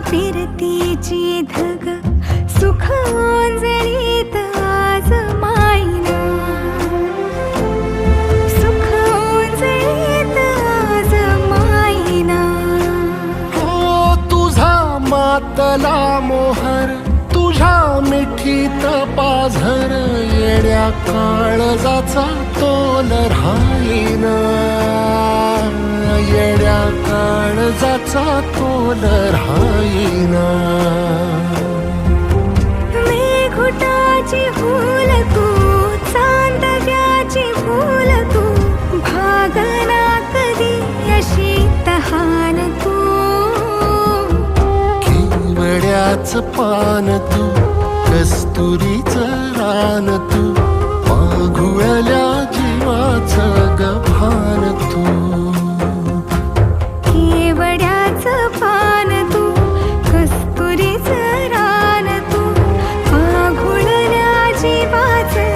फिरतीची धग सुख ओंजळीत आज माईना, सुख ओंजळीत आज माईना. हो तुझा मातला मोहर, तुझ्या मिठीत पाझर, येड्या काळजाचा तोल राहीना, येड्या काळजाचा तोल राहीना. मेघुटाची फूल तू, चांदव्याची फूल तू, भागना कधी अशी तहान तू. केवड्याच पान तू, कस्तुरीचं रान तू, माघुळल्या जीवाचं गभान तू. केवड्याचं पान तू, कस्तुरीचं रान तू, माघुळल्या जीवाचं